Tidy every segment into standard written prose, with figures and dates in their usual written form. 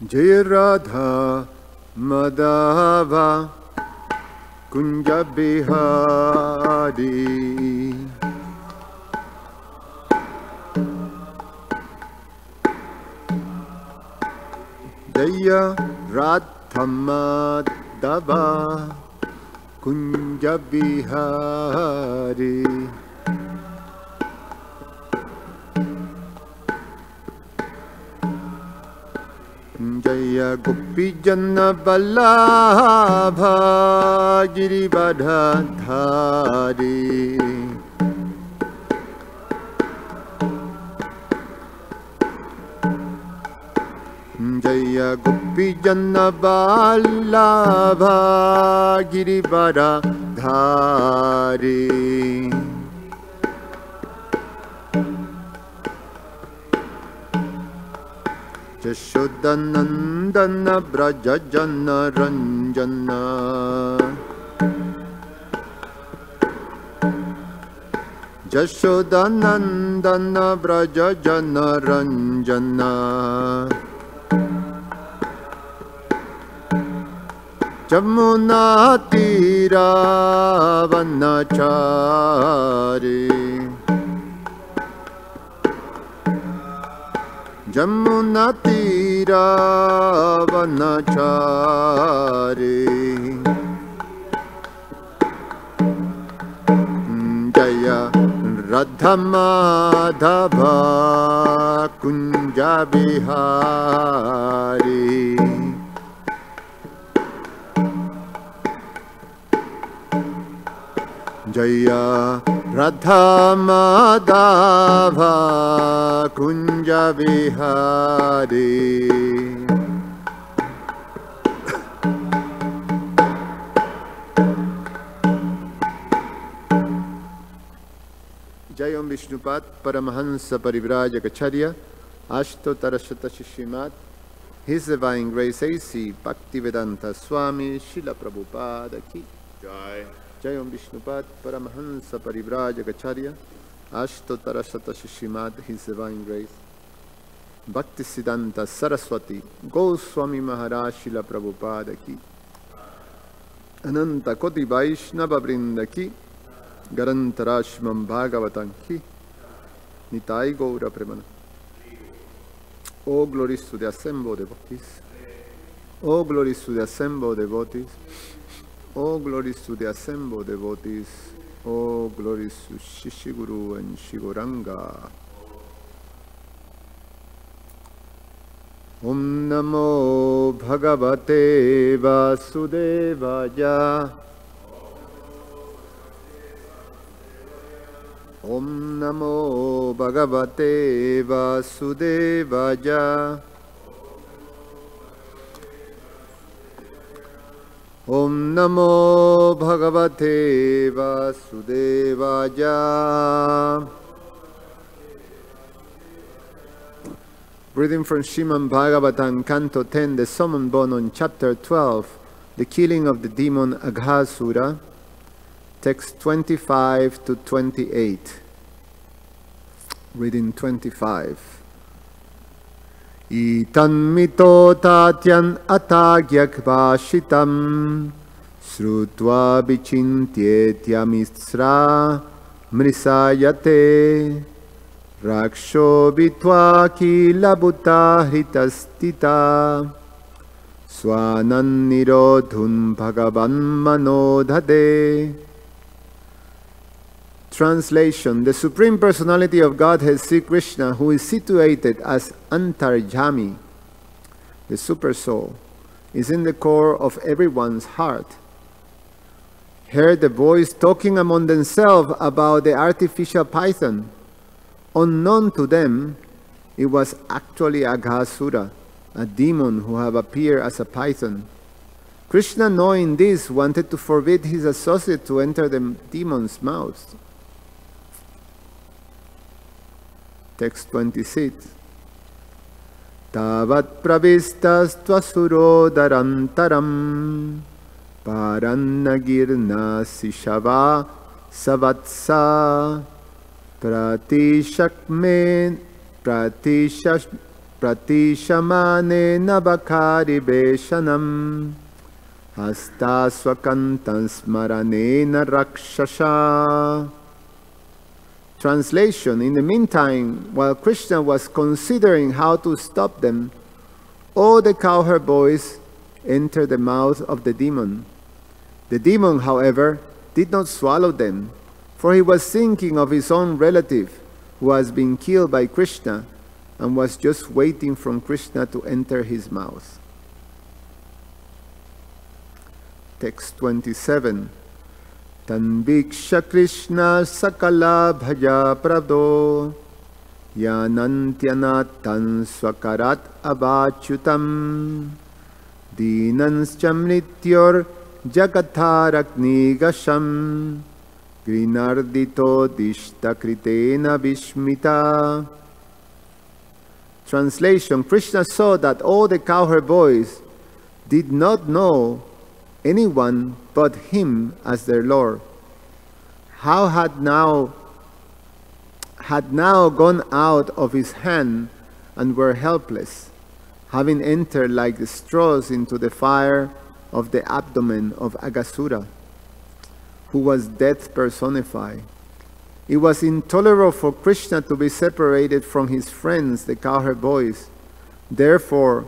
Jai Radha Madhava Kunja Bihari Jaya Radha Madhava Kunja Bihari Jaya Gopi Jana Vallabha Girivardhari Jaya Gopi Jana Vallabha Girivardhari Jashodanandana Braja Jana Ranjana Jashodanandana Braja Jana Ranjana Jamuna Tira Vanachari Jamuna Tira Vanachari Jaya Radha Madhava Kunja Bihari Jaya Radha Madhava Kunja Vihari Jayam Vishnupat Paramahansa Parivrajacharya Ashtotarashata Srimad His Divine Grace A.C. Bhaktivedanta Swami Srila Prabhupada Ki Jai Jayam Vishnupat Paramahansa Parivrajacharya Ashtotarashata Srimad His Divine Grace Bhaktisiddhanta Saraswati Goswami Maharaj Srila Prabhupada Ki Ananta Koti Vaishnava Vrinda Ki Garantarashmam Bhagavatam Ki Nitai Gaura Premana. Oh glories to the assembled devotees. Oh glories to the assembled devotees. Oh glories to the assembled devotees. Oh glories to Shishiguru and Shiguranga. Om Namo Bhagavate Vasudevaya. Om Namo Bhagavate Vasudevaya. Om Namo Bhagavate Vasudevaya. Reading from Srimad Bhagavatam, Canto 10, the Summon Bonon, Chapter 12, the killing of the demon Aghasura, text 25 to 28. Reading 25. Itan mito tatyan atagyak vashitam srutva vichintyetyamisra mrisayate raksho vitva kilabhuta hritastita swanan nirodhun bhagavan manodhade. Translation. The Supreme Personality of Godhead, Sri Krishna, who is situated as Antarjami, the Super Soul, is in the core of everyone's heart. Heard the voice talking among themselves about the artificial python. Unknown to them, it was actually Aghasura, a demon who had appeared as a python. Krishna, knowing this, wanted to forbid his associate to enter the demon's mouth. Text 26. Tavat pravistas tvasurodarantaram parannagirna sishava savatsa pratishamane nabakari beshanam hasta swakantan smaranena rakshasha. Translation: in the meantime, while Krishna was considering how to stop them, all the cowherd boys entered the mouth of the demon. The demon, however, did not swallow them, for he was thinking of his own relative who has been killed by Krishna and was just waiting for Krishna to enter his mouth. Text 27. Tanviksha Krishna sakala bhaja prado yanantyana swakarat abachyutam dinanscha mrityor jagatharakni gasham grinardito dishta kritena vishmita. Translation: Krishna saw that all the cowherd boys did not know anyone but him as their Lord. How had now gone out of his hand and were helpless, having entered like the straws into the fire of the abdomen of Aghasura, who was death personified. It was intolerable for Krishna to be separated from his friends, the cowherd boys. Therefore,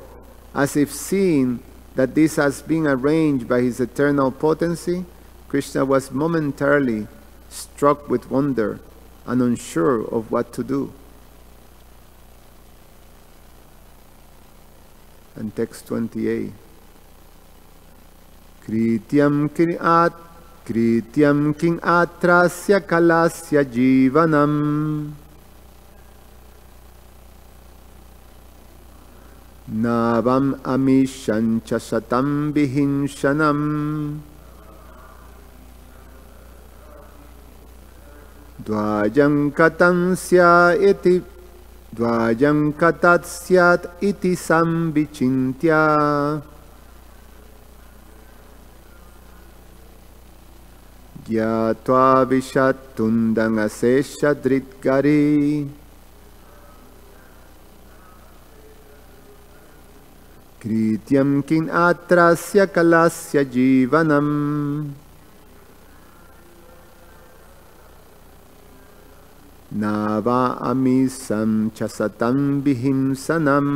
as if seeing that this has been arranged by his eternal potency, Krishna was momentarily struck with wonder and unsure of what to do. And text 28. Krityam king atrasya kalasya jivanam navam amishancha satam vihinshanam dvajam katatsyat iti samvichintya gyatva vishatundang asesha dritgari krityam kin atrasya kalasya jivanam nava amisam chasatam vihimsanam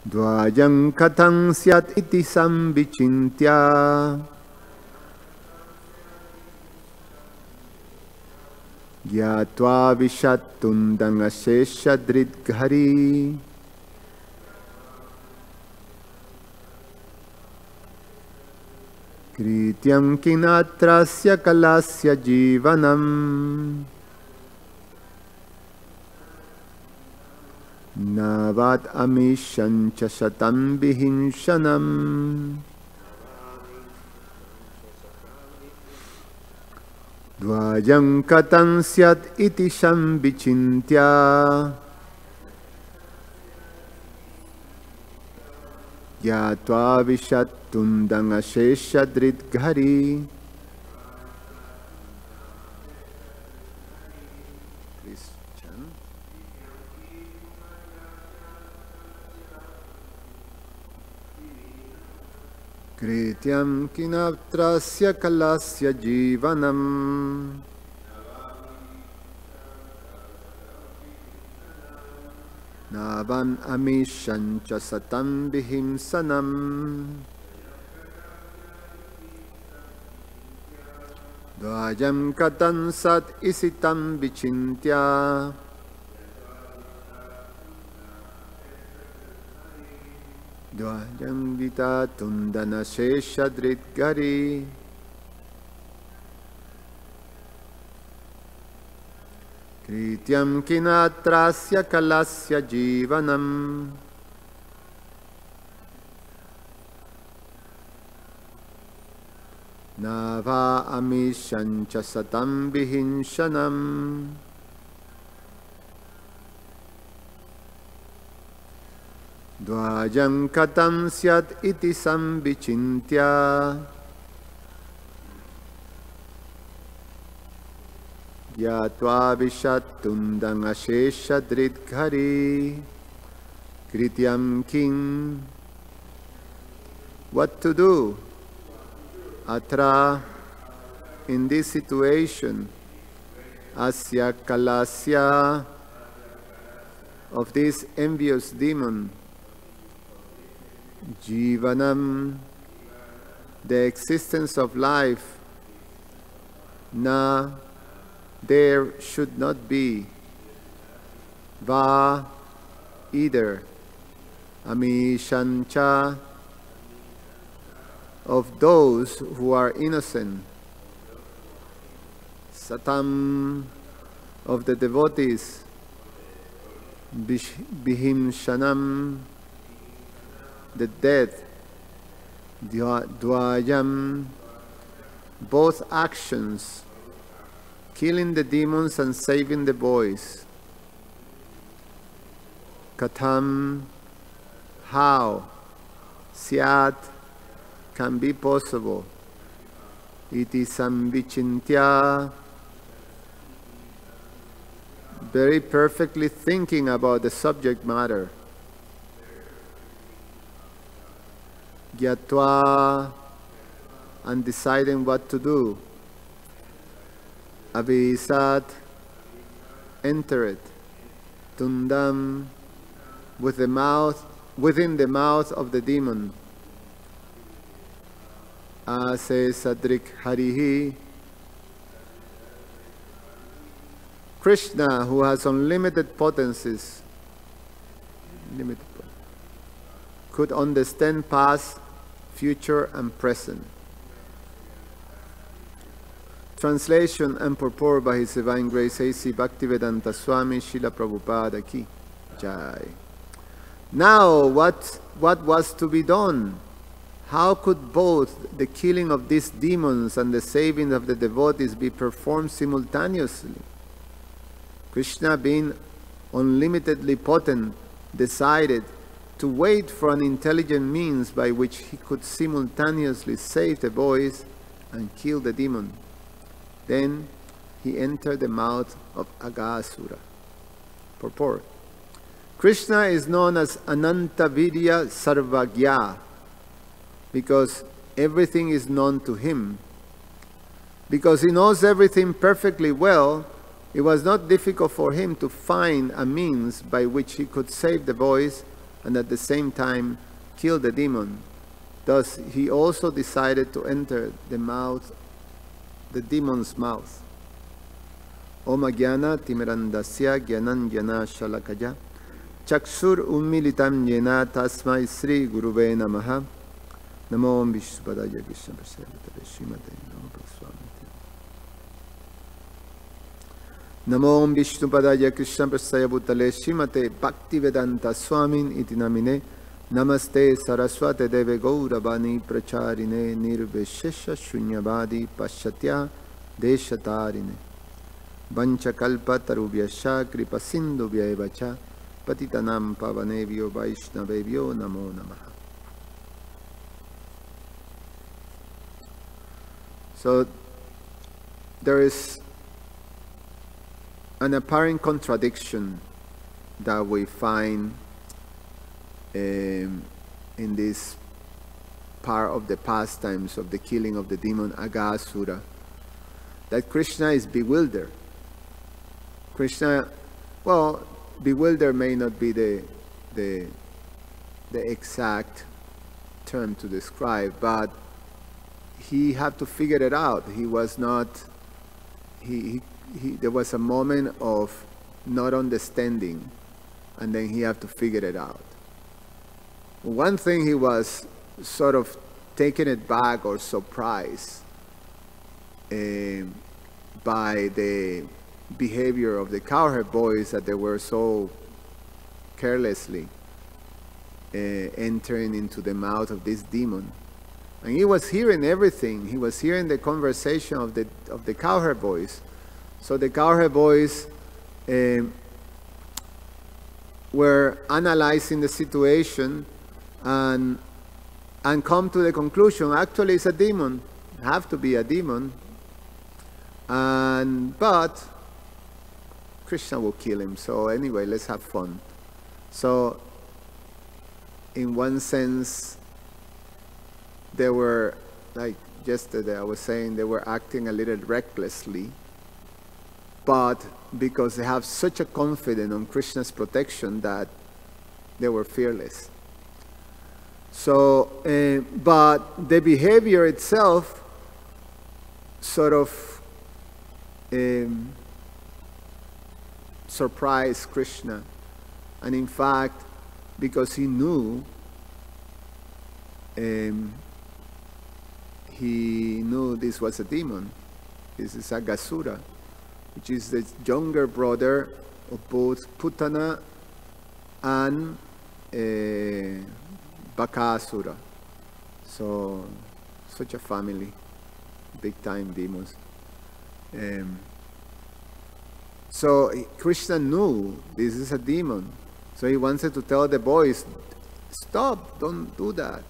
dvajam katang syat iti samvichintya gyatva vishatundang asesha dritghari. Krityam kinatrasya kalasya jivanam navat amishancha satam vihinshanam dvajam katam syat iti samvichintya gyatva vishatundang asesha dritghari. Please chant. Krityam kinatrasya kalasya jivanam navam amishancha satam vihimsanam dvajam katam sat isitam vichintya dvajam vita tundana shesha dritgari. Krityam kinatrasya kalasya jivanam nava amishancha satam vihinshanam Dvajam katam syat iti samvichintya Yatva vishatundang ashesha dridghari Krityam king. What to do? Atra, in this situation, asya kalasya, of this envious demon, jivanam, the existence of life, na, there should not be, va, either, amishancha, of those who are innocent, satam, of the devotees, bhimshanam, the dead, dvayam, both actions, killing the demons and saving the boys, katham, how, syat, can be possible, iti samvichintya, very perfectly thinking about the subject matter, gyatva, and deciding what to do, avisat, enter it, tundam, with the mouth, within the mouth of the demon, ase sadrik harihi, Krishna, who has unlimited potencies, could understand past, future and present. Translation and purport by His Divine Grace A.C. Bhaktivedanta Swami Srila Prabhupada Ki Jai. Now, what was to be done? How could both the killing of these demons and the saving of the devotees be performed simultaneously? Krishna, being unlimitedly potent, decided to wait for an intelligent means by which he could simultaneously save the boys and kill the demon. Then he entered the mouth of Aghasura. Purport. Krishna is known as Anantavidya Sarvagya because everything is known to him. Because he knows everything perfectly well, it was not difficult for him to find a means by which he could save the boys and at the same time kill the demon. Thus, he also decided to enter the demon's mouth. Om Jnana Timirandasya Jnanan Jnana Shalakaya Chaksur Ummilitam Jena Tasmai Sri Guruve Namaha Namo Vishnupadaya Krishna Prasada Srimate Namo Vishnupadaya Krishna Prasaya Bhutale Srimate Bhaktivedanta Swamin Iti Namine Namaste Saraswate Deve Gauravani Pracharine Nirveshesha Shunyavadi Paschatya Deshatarine Vanchakalpa Tarubhyasha Kripasindubhyaevacha Patitanam Pavanevyo Vaishnavevyo Namo Namaha. So there is an apparent contradiction that we find in this part of the pastimes of the killing of the demon Aghasura, that Krishna is bewildered. Krishna, well, bewildered may not be the exact term to describe, but he had to figure it out. He was not, there was a moment of not understanding, and then he had to figure it out. One thing, he was sort of taken aback or surprised by the behavior of the cowherd boys, that they were so carelessly entering into the mouth of this demon. And he was hearing everything. He was hearing the conversation of the cowherd boys. So the cowherd boys were analyzing the situation and come to the conclusion, actually it's a demon, have to be a demon, but Krishna will kill him, so anyway, let's have fun. So in one sense, they were, like yesterday I was saying, they were acting a little recklessly, but because they have such a confidence on Krishna's protection that they were fearless. So, but the behavior itself sort of surprised Krishna. And in fact, because he knew this was a demon. This is Agasura, which is the younger brother of both Putana and Bakasura. So, such a family, big time demons. So Krishna knew this is a demon. So he wanted to tell the boys, stop, don't do that.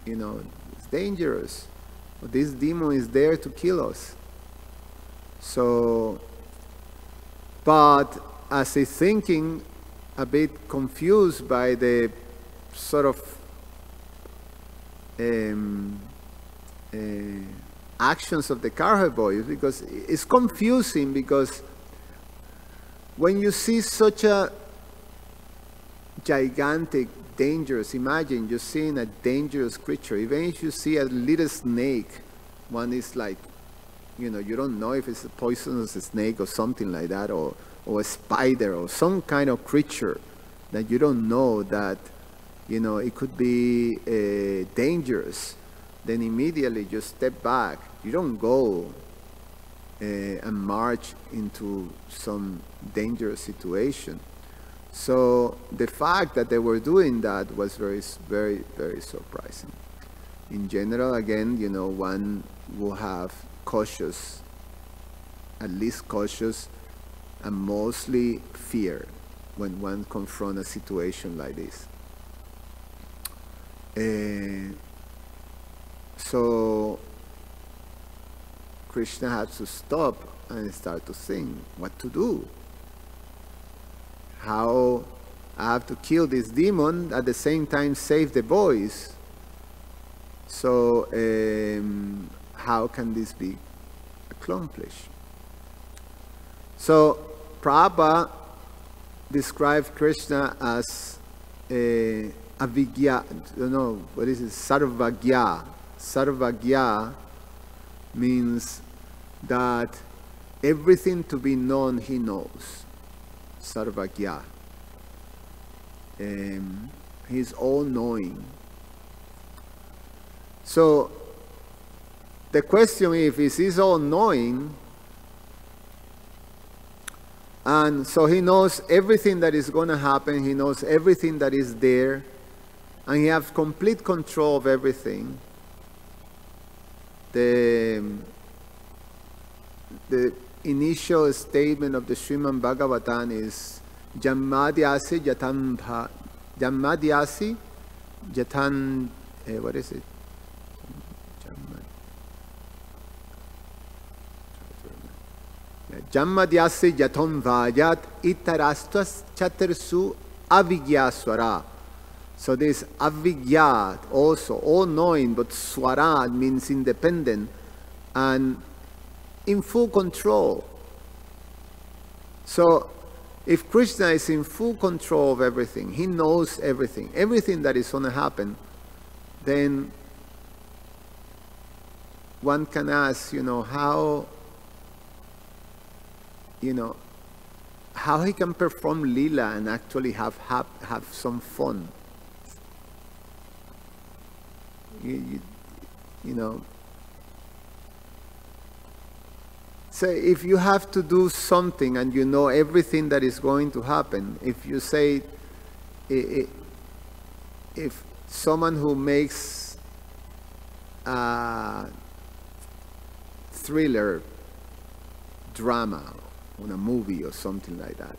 You know, it's dangerous. This demon is there to kill us. So, but as he's thinking, a bit confused by the sort of actions of the cowherd boys, because it's confusing, because when you see such a gigantic, dangerous, imagine you're seeing a dangerous creature. Even if you see a little snake, one is like, you know, you don't know if it's a poisonous snake or something like that, or a spider or some kind of creature that you don't know that, you know, it could be dangerous. Then immediately you step back. You don't go and march into some dangerous situation. So the fact that they were doing that was very, very, very surprising. In general, again, you know, one will have cautious, at least cautious, and mostly fear when one confronts a situation like this. So Krishna had to stop and start to think what to do. How I have to kill this demon, at the same time save the boys. So how can this be accomplished? So Prabhupada described Krishna as avigya, what is it? Sarvagya. Sarvagya means that everything to be known he knows. Sarvagya. He's all-knowing. So the question is he's all-knowing, and so he knows everything that is going to happen, he knows everything that is there, and he has complete control of everything. The initial statement of the Srimad Bhagavatam is Jammadhyasi Jatan, what is it? Jammadhyasi Jaton Vajat Itarastas Chatersu Avigyaswara. So this avigya, also all-knowing, but swara means independent and in full control. So if Krishna is in full control of everything, he knows everything, everything that is going to happen, then one can ask, how he can perform lila and actually have some fun. So if you have to do something and you know everything that is going to happen, if you say, if someone who makes a thriller drama on a movie or something like that,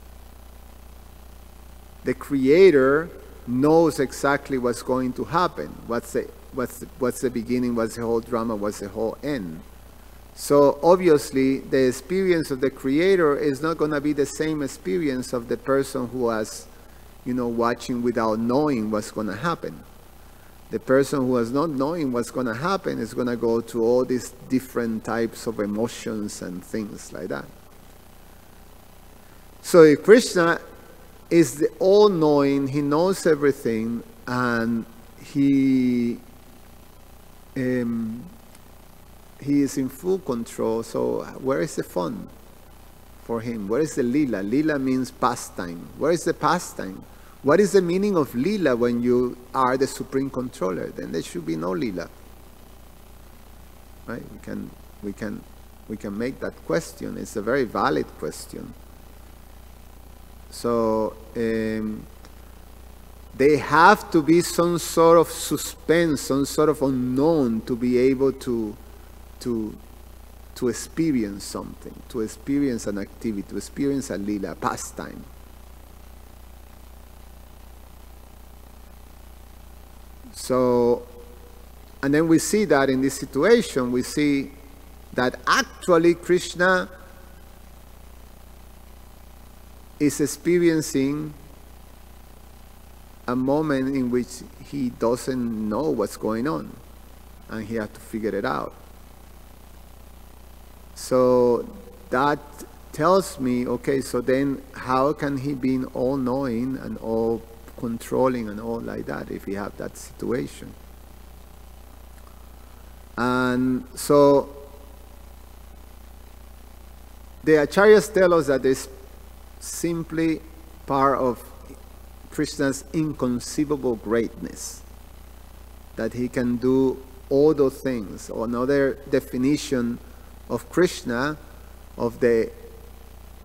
the Creator knows exactly what's going to happen. What's the beginning, what's the whole drama, what's the whole end. So obviously the experience of the Creator is not going to be the same experience of the person who was, watching without knowing what's going to happen. The person who is not knowing what's going to happen is going to go through all these different types of emotions and things like that. So if Krishna is the all-knowing, he knows everything, and he is in full control. So where is the fun for him? Where is the lila? Lila means pastime. Where is the pastime? What is the meaning of lila when you are the supreme controller? Then there should be no lila. Right? We can make that question. It's a very valid question. So they have to be some sort of suspense, some sort of unknown to be able to experience something, to experience an activity, to experience a lila, pastime. So, and then we see that in this situation, we see that actually Krishna is experiencing a moment in which he doesn't know what's going on, and he has to figure it out. So that tells me, okay, so then how can he be all-knowing and all-controlling and all like that if he have that situation? And so the Acharyas tell us that this simply part of Krishna's inconceivable greatness, that he can do all those things. Or another definition of Krishna, of the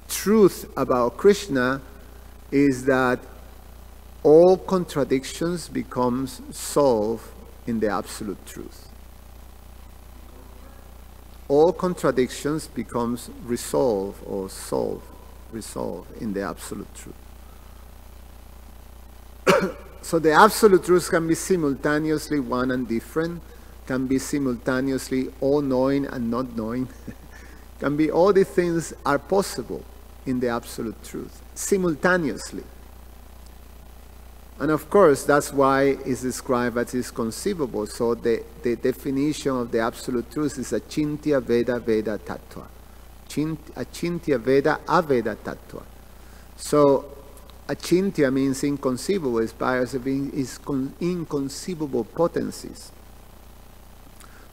truth about Krishna, is that all contradictions becomes solved in the absolute truth. All contradictions becomes resolved in the absolute truth. So the absolute truth can be simultaneously one and different, can be simultaneously all knowing and not knowing. Can be all these things are possible in the absolute truth simultaneously. And of course that's why it's described as is conceivable. So the definition of the absolute truth is achintya veda veda tattva. Achintya veda aveda tattva. So achintya means inconceivable, is inconceivable potencies.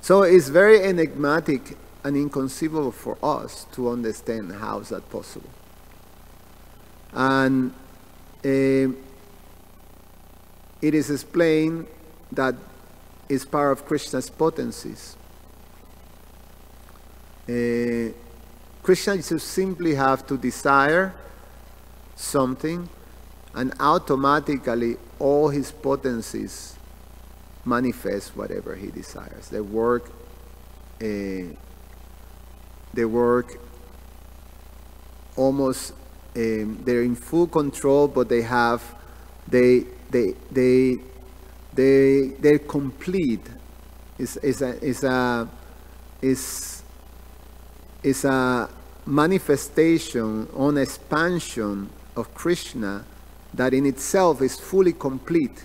So it's very enigmatic and inconceivable for us to understand how is that possible. And it is explained that it's part of Krishna's potencies. Krishna just simply have to desire something, and automatically all his potencies manifest whatever he desires. They work almost, they're in full control, but they're complete. It's a manifestation on expansion of Krishna that in itself is fully complete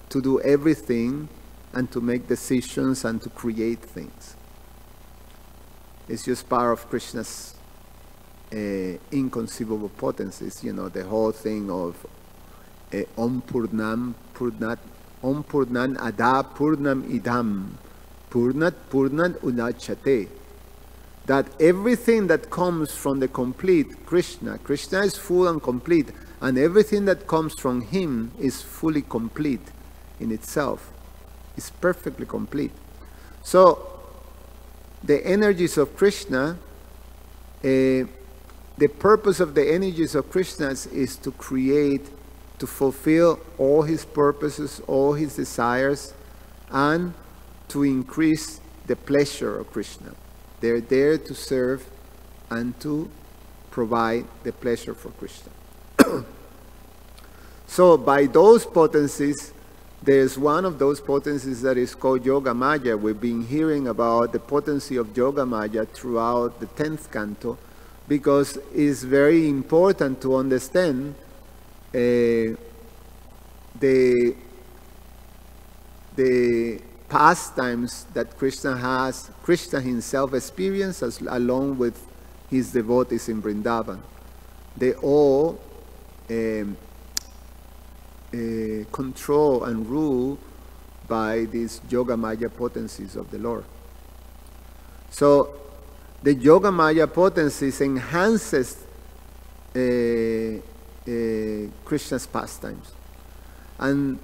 to do everything and to make decisions and to create things. It's just part of Krishna's inconceivable potencies. The whole thing of Om Purnam Purnat, Om Purnan Ada Purnam Idam, Purnat Purnat Unachate. That everything that comes from the complete Krishna is full and complete, and everything that comes from him is fully complete in itself. It's perfectly complete. So the energies of Krishna, the purpose of the energies of Krishna is to create, to fulfill all his purposes, all his desires, and to increase the pleasure of Krishna. They're there to serve and to provide the pleasure for Krishna. So by those potencies, there's one of those potencies that is called Yoga Maya. We've been hearing about the potency of Yoga Maya throughout the 10th canto, because it's very important to understand the pastimes that Krishna himself experienced along with his devotees in Vrindavan. They all control and rule by these Yoga Maya potencies of the Lord. So the Yoga Maya potencies enhances Krishna's pastimes, and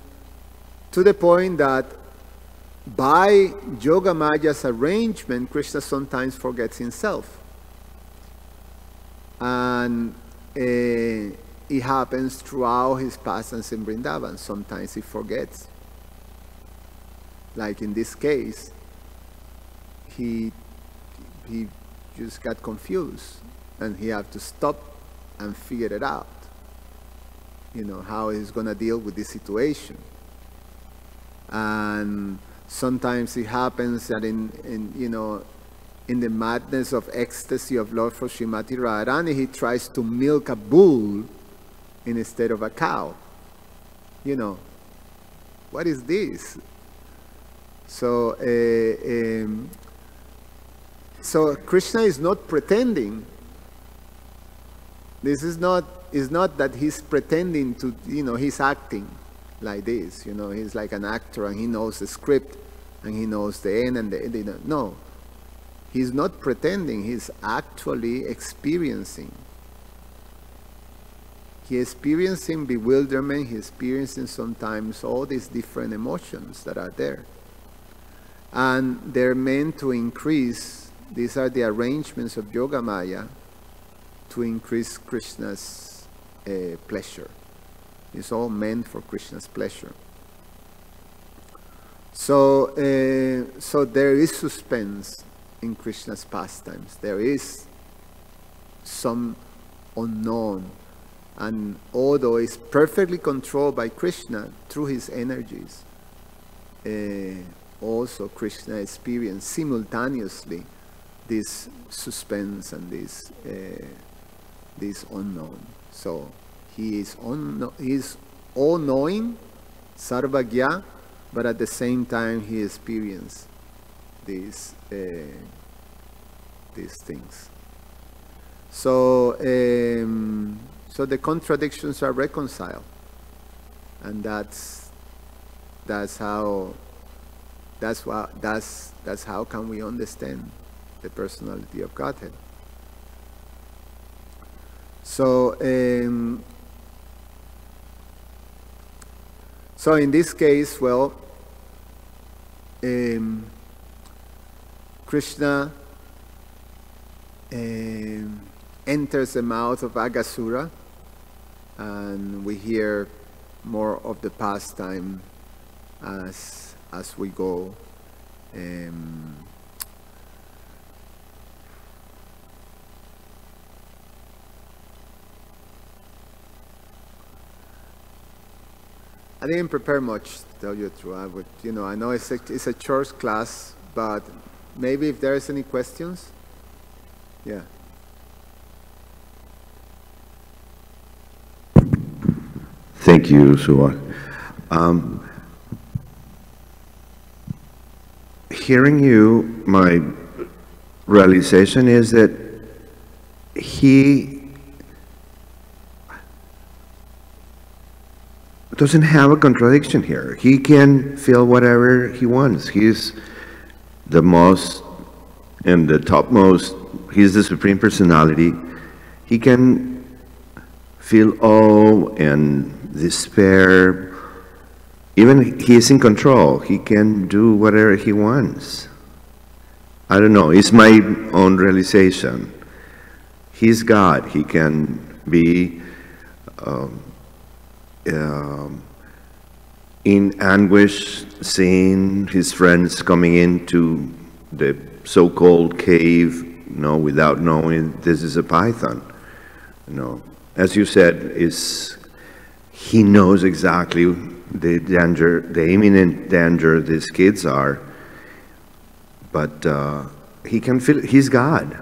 to the point that by Yoga Maya's arrangement, Krishna sometimes forgets himself, and it happens throughout his pastimes in Vrindavan. Sometimes he forgets, like in this case, he just got confused, and he had to stop and figure it out, how he's going to deal with this situation. And sometimes it happens that in the madness of ecstasy of love for Srimati Radharani, he tries to milk a bull instead of a cow. What is this? So Krishna is not pretending. This is not that he's pretending to, he's acting like this. He's like an actor, and he knows the script, and he knows the end and the end. No, he's not pretending. He's actually experiencing. He's experiencing bewilderment. He's experiencing sometimes all these different emotions that are there, and they're meant to increase. These are the arrangements of Yoga Maya to increase Krishna's pleasure. It's all meant for Krishna's pleasure. So there is suspense in Krishna's pastimes. There is some unknown, and although it's perfectly controlled by Krishna through his energies, also Krishna experienced simultaneously this suspense and this unknown. So he is all-knowing, Sarvagya, but at the same time he experienced these things. So the contradictions are reconciled, and that's how can we understand the personality of Godhead. So in this case, Krishna enters the mouth of Aghasura, and we hear more of the pastime as we go. I didn't prepare much, to tell you the truth. I know it's a church class, but maybe if there's any questions, yeah. Thank you, Subala. Hearing you, my realization is that he doesn't have a contradiction here. He can feel whatever he wants. He's the most and the topmost. He's the Supreme Personality. He can feel awe and despair. Even he is in control. He can do whatever he wants. I don't know. It's my own realization. He's God. He can be in anguish, seeing his friends coming into the so-called cave, without knowing this is a python. As you said, he knows exactly the danger, the imminent danger these kids are, but he can feel, he's God.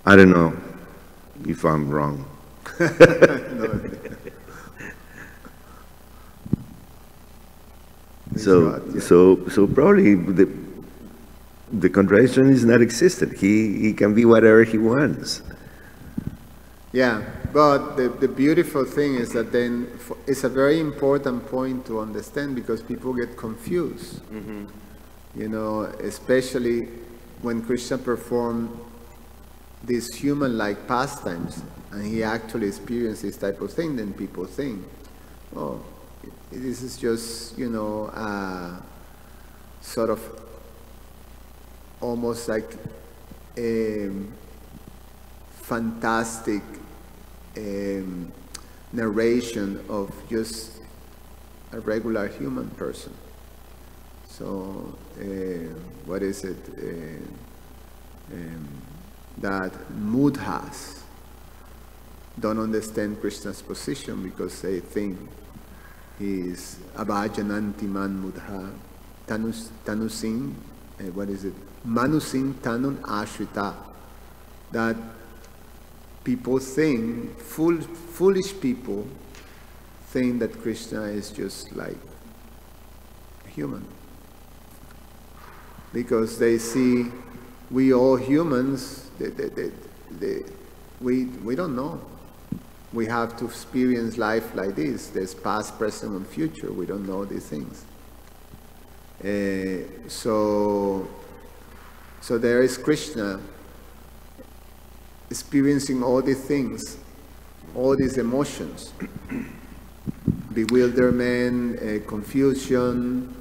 I don't know if I'm wrong. So, God, yeah. so probably the contradiction is not existent. He can be whatever he wants. Yeah, but the beautiful thing is that then it's a very important point to understand, because people get confused. You know, especially when Krishna performed these human-like pastimes and he actually experienced this type of thing, then people think, oh, this is just, you know, sort of almost like a fantastic narration of just a regular human person. So, what is it? That mudhas don't understand Krishna's position because they think he's abhajananti man mudha tanusin, what is it? Manusin tanun ashrita. That people think, foolish people think that Krishna is just like a human. Because they see we all humans, we don't know. We have to experience life like this. There's past, present, and future. We don't know these things. So there is Krishna experiencing all these things, all these emotions, bewilderment, confusion,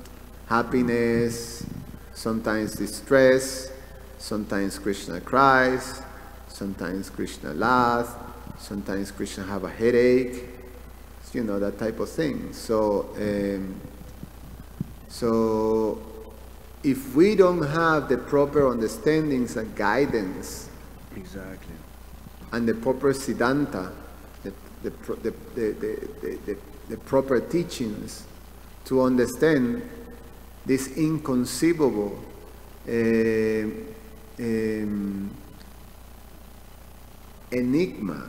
happiness, sometimes distress, sometimes Krishna cries, sometimes Krishna laughs, sometimes Krishna have a headache, you know, that type of thing. So if we don't have the proper understandings and guidance, Exactly. and the proper siddhanta, the proper teachings to understand this inconceivable enigma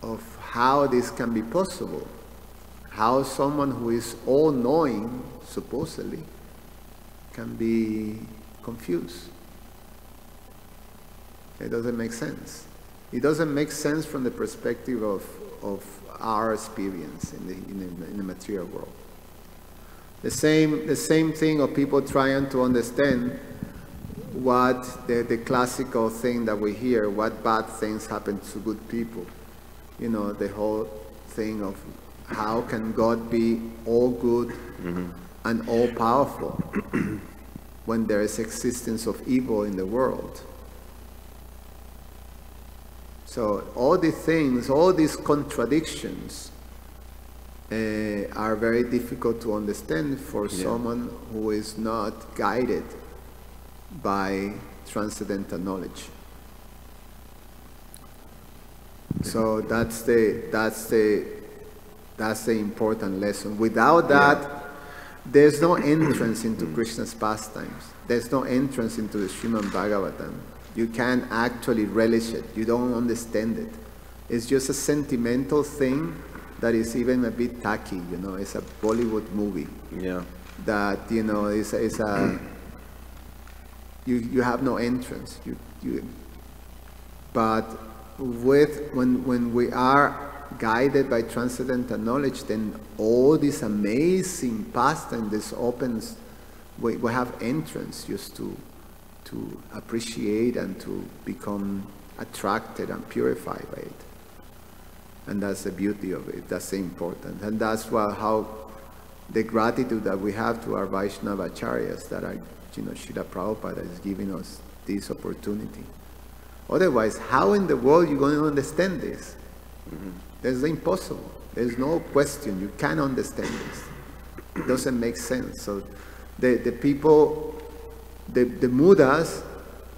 of how this can be possible, how someone who is all-knowing, supposedly, can be confused. It doesn't make sense. It doesn't make sense from the perspective of our experience in the material world. The same thing of people trying to understand what the classical thing that we hear, what bad things happen to good people. You know, the whole thing of how can God be all good and all powerful when there is existence of evil in the world. So all these things, all these contradictions are very difficult to understand for someone who is not guided by transcendental knowledge. So that's the important lesson. Without that, there's no entrance into Krishna's pastimes. There's no entrance into the Srimad Bhagavatam. You can't actually relish it. You don't understand it. It's just a sentimental thing that is even a bit tacky, you know. It's a Bollywood movie. Yeah. That, you know, is a you have no entrance. But when we are guided by transcendental knowledge, then all this amazing pastime, this opens, we have entrance just to appreciate and to become attracted and purified by it. And that's the beauty of it. That's the important. And that's how the gratitude that we have to our Vaishnava acharyas that are, you know, Srila Prabhupada is giving us this opportunity. Otherwise, how in the world are you going to understand this? That's impossible. There's no question. You can't understand this. It doesn't make sense. So the people, the Mudas,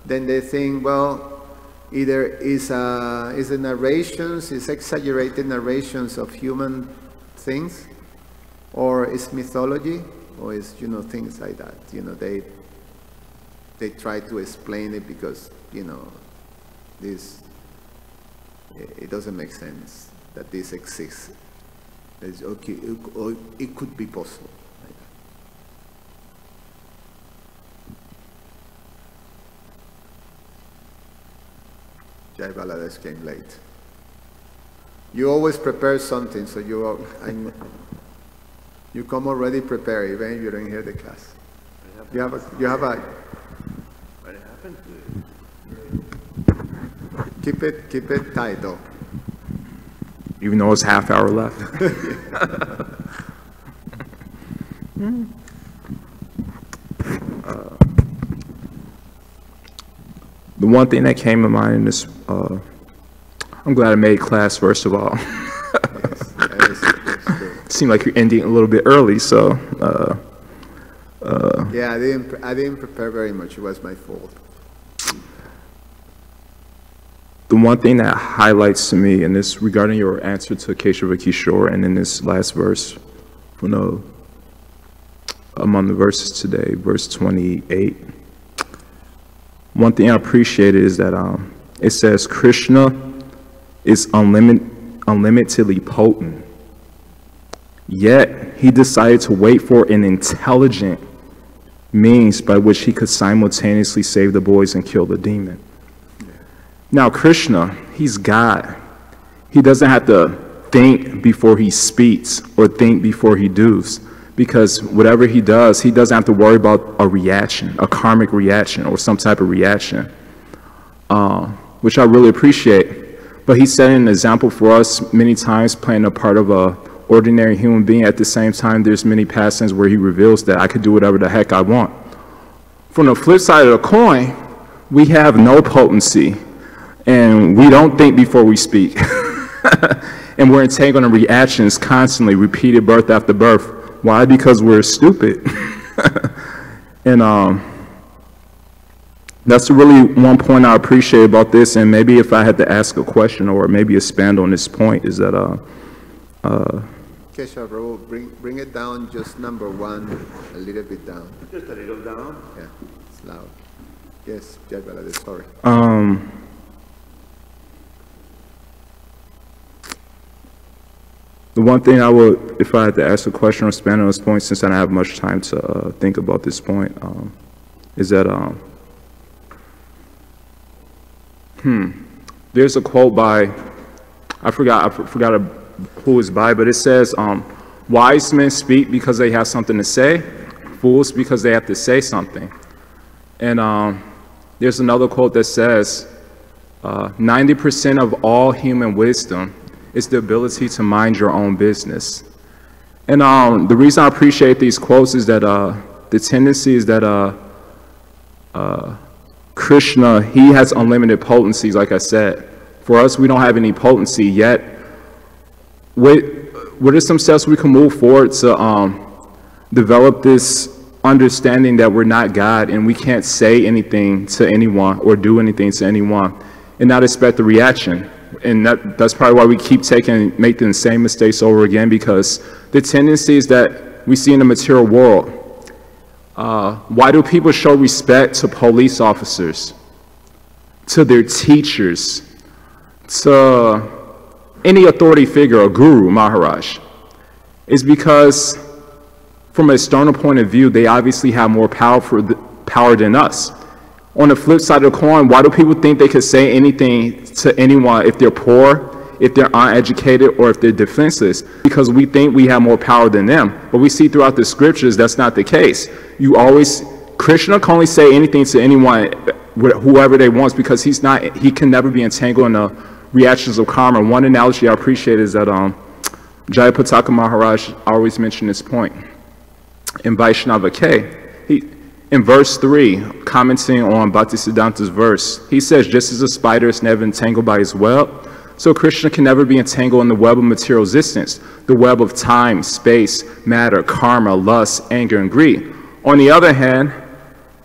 then they think, well, either is the narrations, is exaggerated narrations of human things, or is mythology, or is, you know, things like that. You know, they try to explain it because, you know, it doesn't make sense that this exists. It's okay, it could be possible. Jai Balades came late. You always prepare something, so you come already prepared, even if you don't hear the class. You have a. What happened to it? Keep it tight, though. Even though it's half hour left. The one thing that came to mind in this, I'm glad I made class, first of all. Yes, It seemed like you're ending a little bit early, so. Yeah, I didn't prepare very much. It was my fault. The one thing that highlights to me in this, regarding your answer to Keshava Kishore, and in this last verse, you know, among the verses today, verse 28, one thing I appreciated is that it says Krishna is unlimitedly potent, yet he decided to wait for an intelligent means by which he could simultaneously save the boys and kill the demon. Now, Krishna, he's God. He doesn't have to think before he speaks or think before he does, because whatever he does, he doesn't have to worry about a reaction, a karmic reaction or some type of reaction, which I really appreciate. But he's setting an example for us many times, playing a part of a ordinary human being. At the same time, there's many passages where he reveals that I could do whatever the heck I want. From the flip side of the coin, we have no potency. And we don't think before we speak. And we're entangled in reactions constantly, repeated birth after birth. Why? Because we're stupid. And that's really one point I appreciate about this. And maybe if I had to ask a question or maybe expand on this point, is that Keshav, bring it down, just number one, a little bit down. Just a little down? Yeah, it's loud. Yes, Jai Balades, sorry. The one thing I would, if I had to ask a question or expand on this point, since I don't have much time to think about this point, is that there's a quote by, I forgot who it's by, but it says, wise men speak because they have something to say, fools because they have to say something. And there's another quote that says, 90% of all human wisdom is the ability to mind your own business. And the reason I appreciate these quotes is that the tendency is that Krishna, he has unlimited potencies, like I said. For us, we don't have any potency yet. What are some steps we can move forward to develop this understanding that we're not God and we can't say anything to anyone or do anything to anyone and not expect the reaction? And that's probably why we keep making the same mistakes over again, because the tendencies that we see in the material world. Why do people show respect to police officers, to their teachers, to any authority figure, a guru, Maharaj? It's because from an external point of view, they obviously have more power than us. On the flip side of the coin, why do people think they could say anything to anyone if they're poor, if they're uneducated, or if they're defenseless? Because we think we have more power than them. But we see throughout the scriptures that's not the case. Krishna can only say anything to anyone, whoever they want, because he can never be entangled in the reactions of karma. One analogy I appreciate is that Jayapataka Maharaj always mentioned this point in Vaishnava K. In verse 3, commenting on Bhaktisiddhanta's verse, he says, just as a spider is never entangled by his web, so Krishna can never be entangled in the web of material existence, the web of time, space, matter, karma, lust, anger, and greed. On the other hand,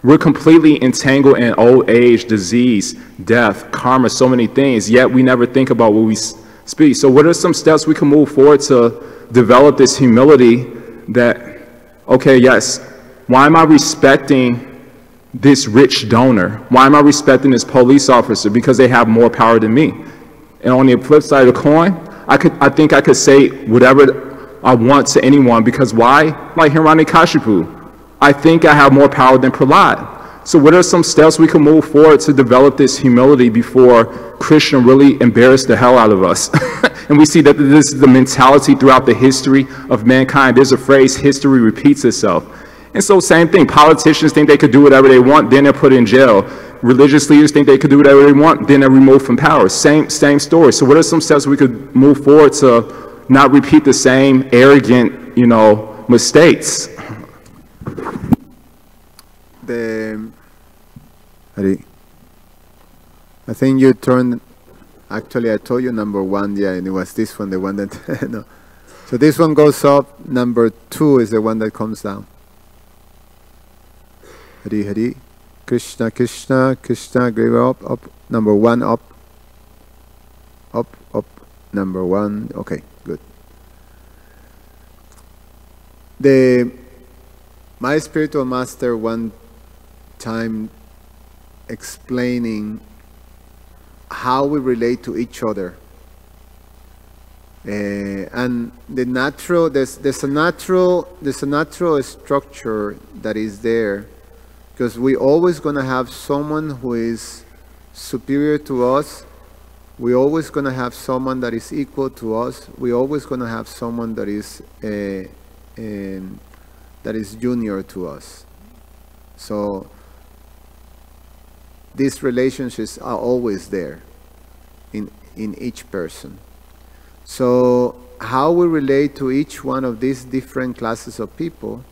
We're completely entangled in old age, disease, death, karma, so many things, yet we never think about what we speak. So what are some steps we can move forward to develop this humility that, okay, yes, why am I respecting this rich donor? Why am I respecting this police officer? Because they have more power than me. And on the flip side of the coin, I think I could say whatever I want to anyone, because why? Like Hiranyakashipu, I think I have more power than Prahlad. So what are some steps we can move forward to develop this humility before Krishna really embarrassed the hell out of us? And we see that this is the mentality throughout the history of mankind. There's a phrase, history repeats itself. And so same thing, politicians think they could do whatever they want, then they're put in jail. Religious leaders think they could do whatever they want, then they're removed from power. Same story. So what are some steps we could move forward to not repeat the same arrogant, mistakes? I think you turned, actually I told you number 1, yeah, and it was this one, the one that, no. So this one goes up, number 2 is the one that comes down. Hari Hari, Krishna Krishna, Krishna, go up, number 1 up, number 1, okay, good. My spiritual master one time explaining how we relate to each other, and there's a natural structure that is there, because we always going to have someone who is superior to us. We always going to have someone that is equal to us. We always going to have someone that is junior to us. So these relationships are always there in each person. So how we relate to each one of these different classes of people,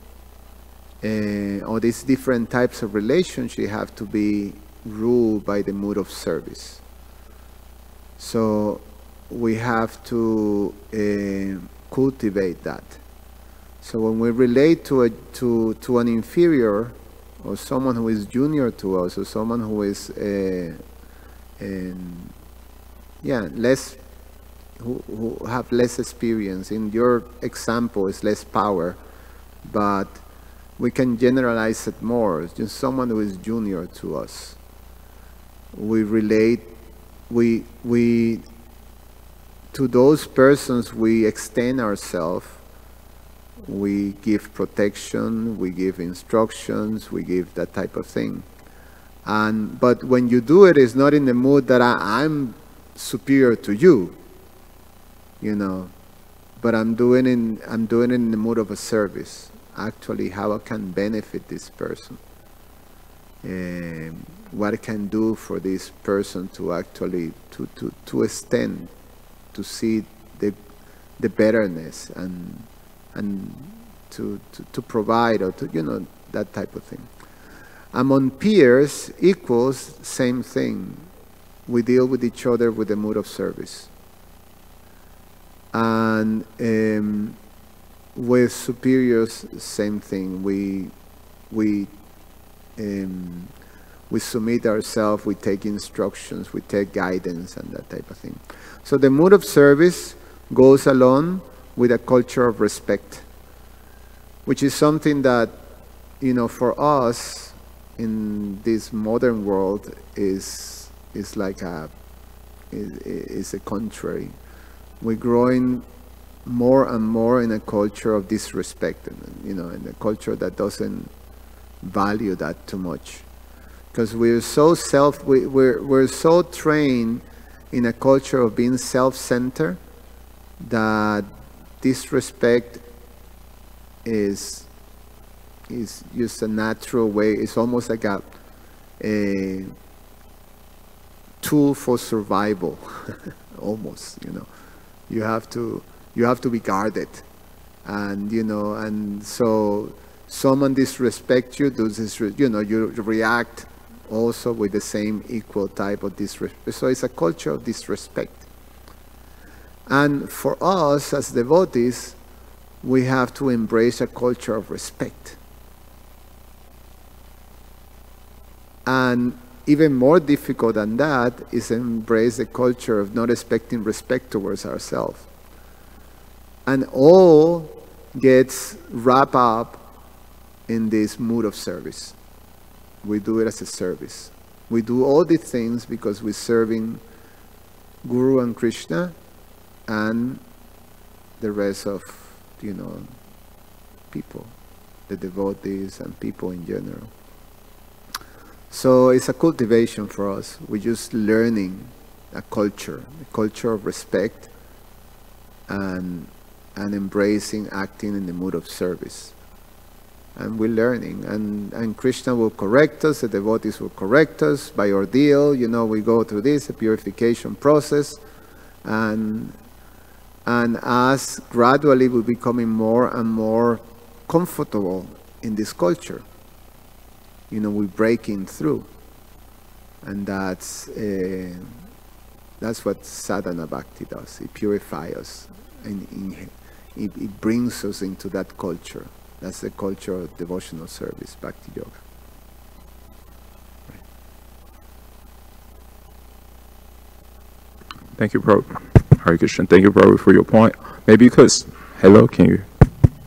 or these different types of relationship, have to be ruled by the mood of service. So we have to cultivate that. So when we relate to an inferior, or someone who is junior to us, or someone who is less, who have less experience, in your example is less power, but we can generalize it more. It's just someone who is junior to us. We relate, we to those persons we extend ourselves. We give protection, we give instructions, we give that type of thing. But when you do it, it's not in the mood that I'm superior to you, but I'm doing it in the mood of a service. Actually, how I can benefit this person, what I can do for this person to actually to extend, to see the betterness and to provide, or to, that type of thing. Among peers, equals, same thing. We deal with each other with the mood of service. And with superiors, same thing. We submit ourselves, we take instructions, we take guidance, and that type of thing. So the mood of service goes along with a culture of respect, which is something that, for us in this modern world is like is a contrary. We're growing more and more in a culture of disrespect, in a culture that doesn't value that too much, because we're so we're so trained in a culture of being self-centered that disrespect is just a natural way. It's almost like a tool for survival. Almost, you have to be guarded, and and so someone disrespects you, you react also with the same equal type of disrespect. So it's a culture of disrespect. And for us as devotees, we have to embrace a culture of respect. And even more difficult than that is embrace the culture of not expecting respect towards ourselves. And all gets wrapped up in this mood of service. We do it as a service. We do all these things because we're serving Guru and Krishna and the rest of, people, the devotees and people in general. So it's a cultivation for us. We're just learning a culture of respect and embracing acting in the mood of service. And we're learning, and Krishna will correct us, the devotees will correct us by ordeal. We go through this, a purification process, and as gradually we're becoming more and more comfortable in this culture. We're breaking through, and that's what sadhana bhakti does. It purifies us, and it brings us into that culture. That's the culture of devotional service, bhakti yoga. Thank you, Prabhu. Hare Krishna. Thank you, Prabhu, for your point. Maybe because, hello, can you?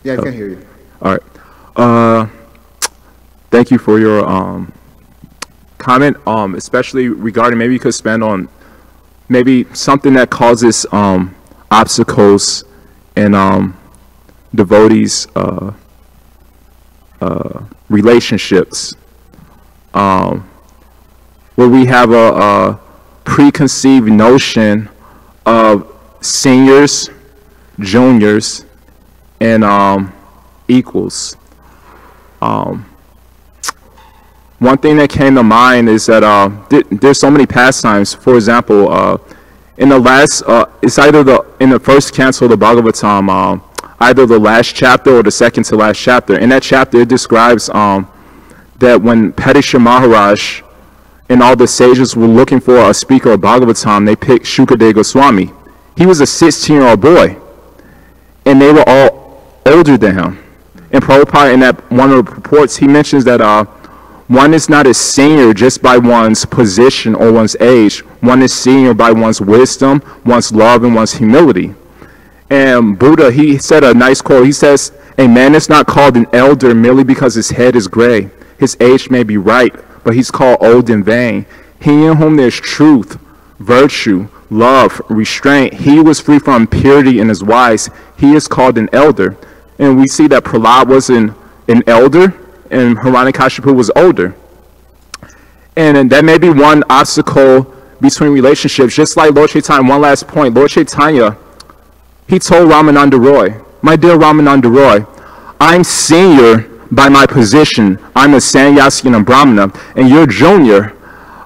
Yeah, I can hear you. All right. Thank you for your comment, especially regarding, maybe you could expand on maybe something that causes obstacles in devotees' relationships, where we have a preconceived notion of seniors, juniors, and equals. One thing that came to mind is that there's so many pastimes. For example, in the last, it's either in the first canto of the Bhagavatam, either the last chapter or the second to last chapter. In that chapter, it describes that when Padisha Maharaj and all the sages were looking for a speaker of Bhagavatam, they picked Shukadeva Goswami. He was a 16-year-old boy, and they were all older than him. And Prabhupada, in that one of the reports, he mentions that one is not a senior just by one's position or one's age. One is senior by one's wisdom, one's love, and one's humility. And Buddha, he said a nice quote. He says, "A man is not called an elder merely because his head is gray. His age may be right, but he's called old in vain. He in whom there's truth, virtue, love, restraint, he was free from impurity and is wise. He is called an elder." And we see that Prahlad was an elder, and Hiranyakashipu was older. And that may be one obstacle between relationships. Just like Lord Chaitanya, one last point, Lord Chaitanya, he told Ramananda Roy, "My dear Ramananda Roy, I'm senior by my position. I'm a sannyasi and a brahmana, and you're junior.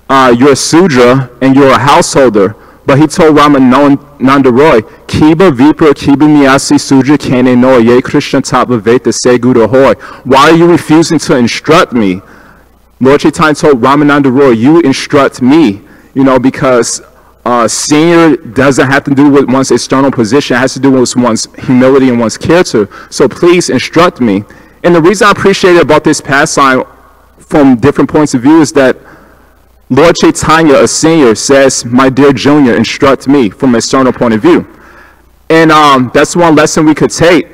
You're a sudra, and you're a householder." But he told Ramananda Roy, "Kiba vipra kiba miyasi sudra kane no ye Krishna tapa veta segura hoy." Why are you refusing to instruct me? Lord Chaitanya told Ramananda Roy, "You instruct me," because senior doesn't have to do with one's external position. It has to do with one's humility and one's character. So please instruct me. And the reason I appreciate about this pastime from different points of view is that Lord Chaitanya, a senior, says, "My dear junior, instruct me," from an external point of view. And that's one lesson we could take.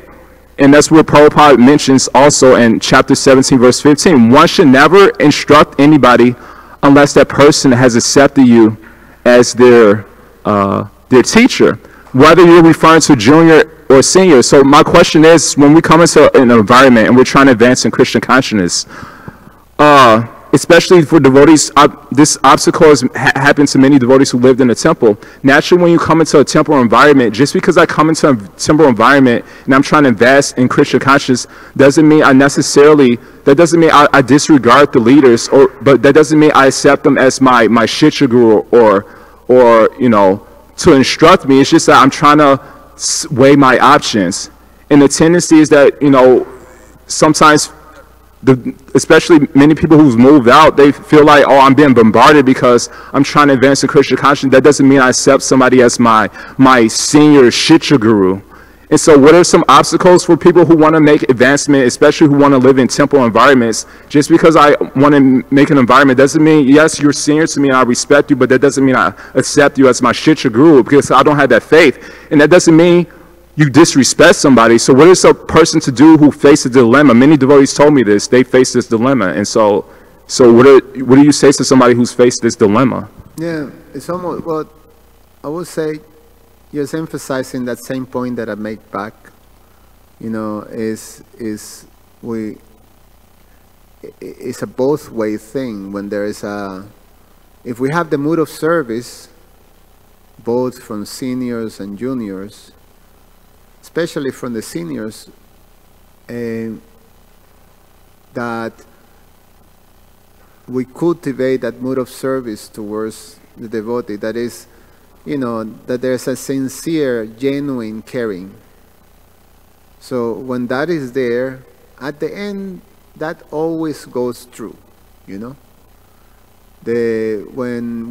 And that's what Prabhupada mentions also in chapter 17, verse 15. One should never instruct anybody unless that person has accepted you as their teacher, whether you're referring to junior or senior. So my question is, when we come into an environment and we're trying to advance in Christian consciousness, especially for devotees, this obstacle has happened to many devotees who lived in a temple. Naturally, when you come into a temple environment, just because I come into a temple environment and I'm trying to invest in Krishna consciousness, doesn't mean I disregard the leaders, but that doesn't mean I accept them as my Shiksha Guru or to instruct me. It's just that I'm trying to weigh my options. And the tendency is that, sometimes especially many people who've moved out, they feel like, oh, I'm being bombarded because I'm trying to advance the Krishna consciousness. That doesn't mean I accept somebody as my senior Shiksha Guru. And so what are some obstacles for people who want to make advancement, especially who want to live in temple environments? Just because I want to make an environment doesn't mean, yes, you're senior to me and I respect you, but that doesn't mean I accept you as my Shiksha guru because I don't have that faith. And that doesn't mean you disrespect somebody. So what is a person to do who faces a dilemma? Many devotees told me this. They face this dilemma. And so what do you say to somebody who's faced this dilemma? Yeah, it's almost, well, I would say, just emphasizing that same point that I make back, you know, it's a both-way thing. When there is if we have the mood of service, both from seniors and juniors, especially from the seniors, that we cultivate that mood of service towards the devotee, that is, you know, that there's a sincere, genuine caring. So when that is there, at the end, that always goes through, you know. When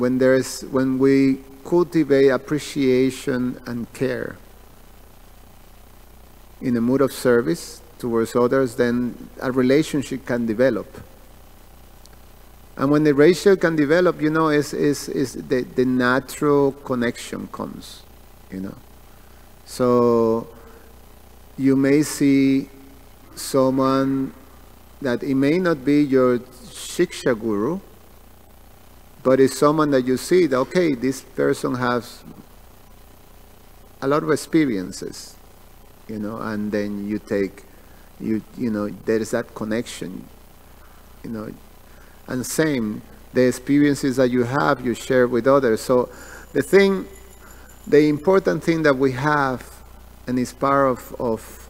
we cultivate appreciation and care in a mood of service towards others, then a relationship can develop. And when the ratio can develop, you know, is the natural connection comes, you know. So you may see someone that it may not be your Shiksha guru, but it's someone that you see that, okay, this person has a lot of experiences, you know, and then you know, there is that connection, you know. And same, the experiences that you have, you share with others. So the important thing that we have, and is part of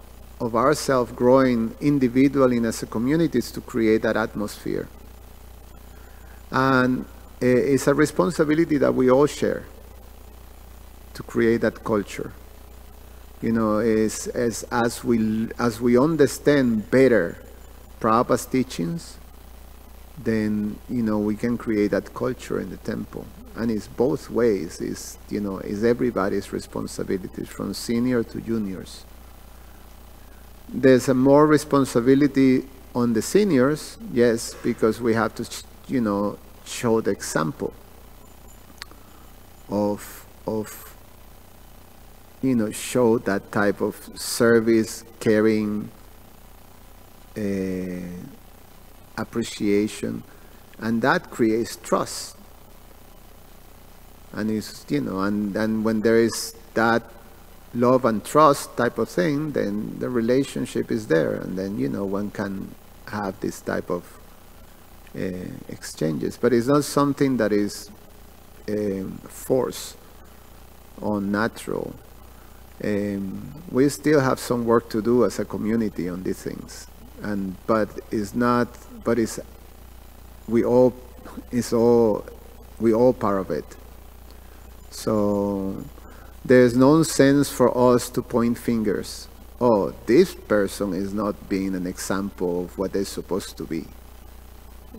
ourselves growing individually and as a community, is to create that atmosphere. And it's a responsibility that we all share to create that culture. You know, as we understand better Prabhupada's teachings, then, you know, we can create that culture in the temple. And it's both ways. It's, you know, it's everybody's responsibility, from senior to juniors. There's a more responsibility on the seniors, yes, because we have to, you know, show the example of you know, show that type of service, caring, appreciation, and that creates trust. And it's, you know, and when there is that love and trust type of thing, then the relationship is there, and then, you know, one can have this type of exchanges. But it's not something that is forced or natural. We still have some work to do as a community on these things, but we all part of it. So there's no sense for us to point fingers. Oh, this person is not being an example of what they're supposed to be.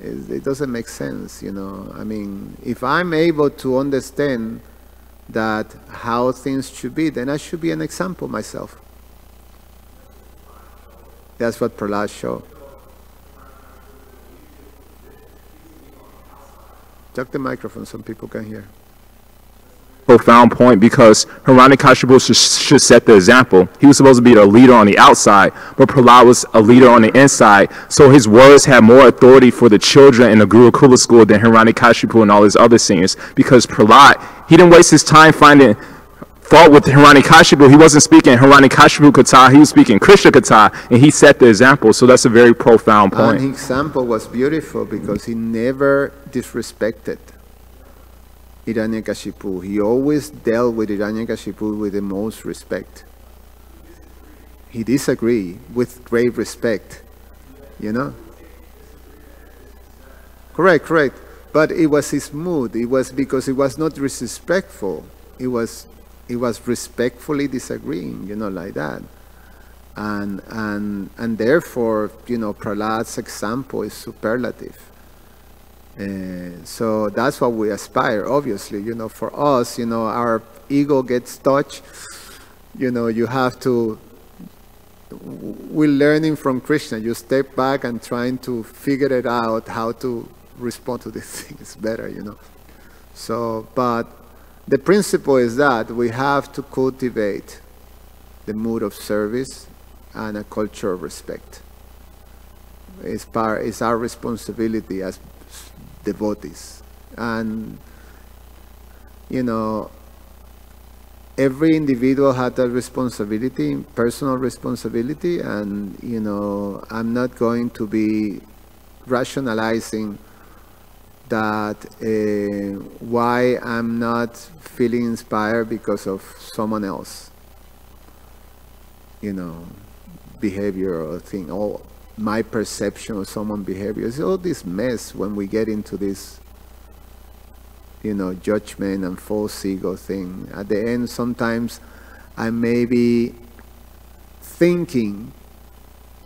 It doesn't make sense, you know. I mean, if I'm able to understand that how things should be, then I should be an example myself. That's what Prahlad showed. Check the microphone, some people can hear. Profound point, because Hiranyakashipu should set the example. He was supposed to be the leader on the outside, but Prahlad was a leader on the inside. So his words had more authority for the children in the Gurukula school than Hiranyakashipu and all his other seniors, because Prahlad, he didn't waste his time finding fault with Hiranyakashipu. He wasn't speaking Hiranyakashipu Katha, he was speaking Krishna Katha, and he set the example. So that's a very profound point. And his example was beautiful because he never disrespected Hiranyakashipu. He always dealt with Hiranyakashipu with the most respect. He disagreed with great respect, you know? Correct. But it was his mood. It was because it was not disrespectful. It was respectfully disagreeing, you know, like that. And therefore, you know, Prahlad's example is superlative. So that's what we aspire, obviously. You know, for us, you know, our ego gets touched, you know, you have to, we're learning from Krishna. You step back and trying to figure it out how to respond to these things better, you know. So, but the principle is that we have to cultivate the mood of service and a culture of respect. It's our responsibility as devotees. And, you know, every individual has that responsibility, personal responsibility, and, you know, I'm not going to be rationalizing that why I'm not feeling inspired because of someone else, you know, behavior or thing, or my perception of someone's behavior. It's all this mess when we get into this, you know, judgment and false ego thing. At the end, sometimes I may be thinking,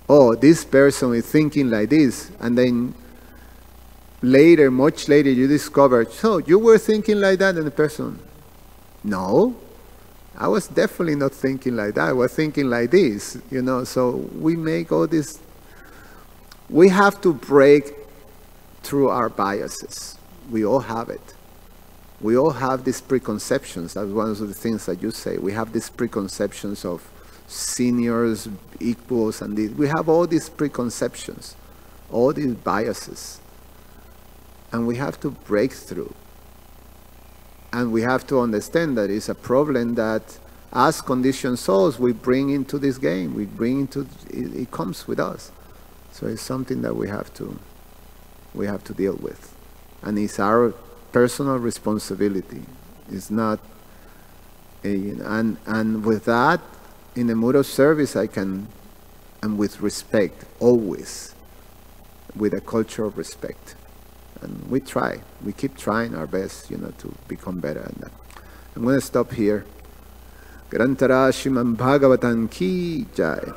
oh, this person is thinking like this, and then later, much later, you discover, so you were thinking like that, and the person, no, I was definitely not thinking like that. I was thinking like this, you know. So we make all this. We have to break through our biases. We all have it. We all have these preconceptions. That's one of the things that you say. We have these preconceptions of seniors, equals, and we have all these preconceptions, all these biases. And we have to break through. And we have to understand that it's a problem that as conditioned souls we bring into this game. We bring into it comes with us. So it's something that we have to deal with. And it's our personal responsibility. It's not and with that, in the mood of service I can, and with respect, always with a culture of respect. And we keep trying our best, you know, to become better at that. I'm going to stop here. Grantara Srimad Bhagavatam ki jai.